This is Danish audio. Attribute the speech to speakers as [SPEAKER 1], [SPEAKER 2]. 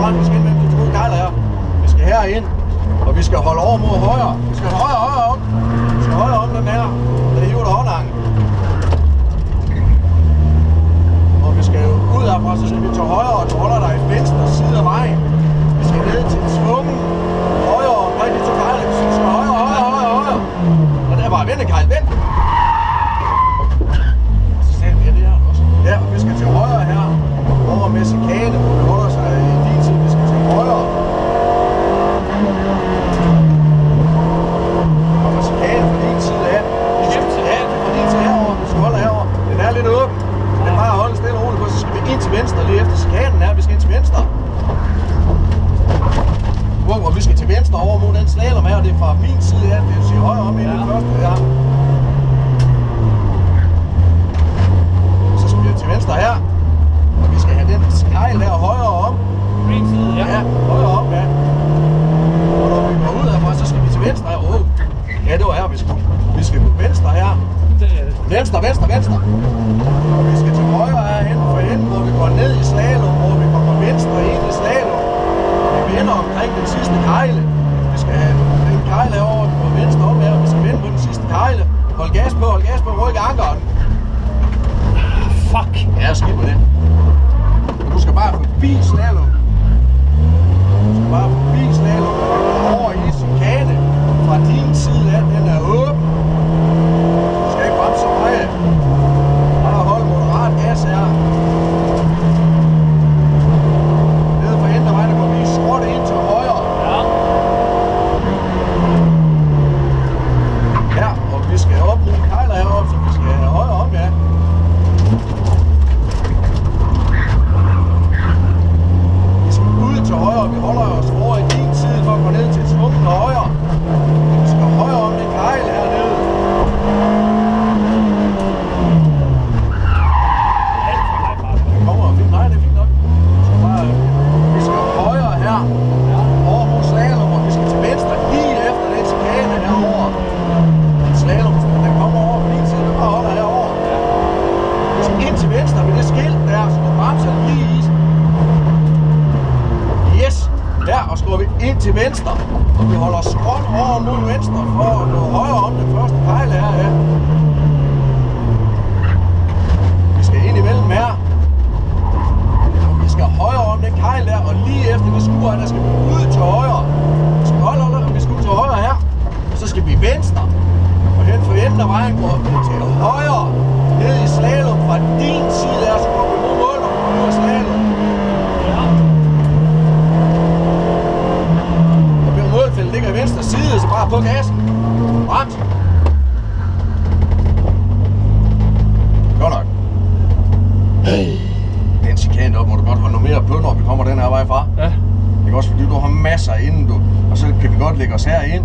[SPEAKER 1] frem, vi skal ind mellem de to kejler her. Vi skal herind, og vi skal holde over mod højre. Vi skal højre om. Vi skal højre om den her, der hiver der håndhangen. Og vi skal ud herfra, så skal vi til højre, og du holder dig i venstre side af vejen. Vi skal ned til tvungen højre omkring de to kejler. Vi skal højre. Og der var vendekejl, vend. Så ser vi det her også. Ja, og vi skal til højre her. Over med chikane, hvor vi holder sig i din tid. Vi skal til højre. Og med chikane fra din side af. Ja, det er fra din side herovre. Vi skal holde herovre. Den er lidt åben. Så det er bare at holde stille og roligt på. Så skal vi ind til venstre lige efter chikanen her. Vi skal ind til venstre. Og vi skal til venstre over mod den slalom her. Det er fra min side af. Det vil sige højre om i den første her. Så skal vi til venstre her. Og vi skal have den kejl der højere om.
[SPEAKER 2] Min side, ja.
[SPEAKER 1] Ja, højere om, ja. Og når vi går ud herfra, så skal vi til venstre her. Ja, det var her, vi skal på venstre her. Venstre. Og vi skal til højre herhen for enden, hvor vi går ned i slalom, hvor vi kommer venstre ind i slalom. Vi vender omkring den sidste kejle. Vi skal have den kejle herovre, vi går venstre om her, og vi skal vende på den sidste kejle. Hold gas på, ryk ankeren.
[SPEAKER 2] Fuck.
[SPEAKER 1] Ja, skidt på det. Du skal bare forbi slalom. Over i chikane. Fra din side af, den er åben. Du skal ikke bremse så meget. Bare hold moderat gas her. Nede for enden af vejen, der går vi sort ind til højre.
[SPEAKER 2] Ja.
[SPEAKER 1] Ja, og vi skal op mod kejler heroppe, så vi skal have højre om, ja. Vi skal ud til højre, vi holder os over i din side for at gå ned til tvungen højre. Vi skal højre om den kejl hernede. Det kommer fint. Nej, det er fint nok. Vi skal højre her. Over mod slalom, og vi skal til venstre lige efter den chikane herovre. Slalom, den kommer over på din side, den bare holder herovre. Vi skal ind til venstre ved det skilt der, så du bremser lige i. Yes! Der, og så går vi ind til venstre, og vi holder skråt over mod venstre for at nå højre om den første kejl her, ja. Vi skal ind imellem her. Og vi skal højre om den kejl der, og lige efter det skur her, der skal vi ud til højre. Vi skal holde, vi skal ud til højre her, og så skal vi venstre. Og hen for enden af vejen går vi til højre, ned i slalom fra din side der, så går vi mod mål, og vi går ud af slalom.
[SPEAKER 2] Ja.
[SPEAKER 1] Og ved målfældet ligger i venstre side, så bare på gassen. Brems. Godt nok. Den chikane op må du godt holde noget mere på, når vi kommer den her vej fra.
[SPEAKER 2] Ja.
[SPEAKER 1] Det er også fordi du har masser inden du, og så kan vi godt lægge os herind.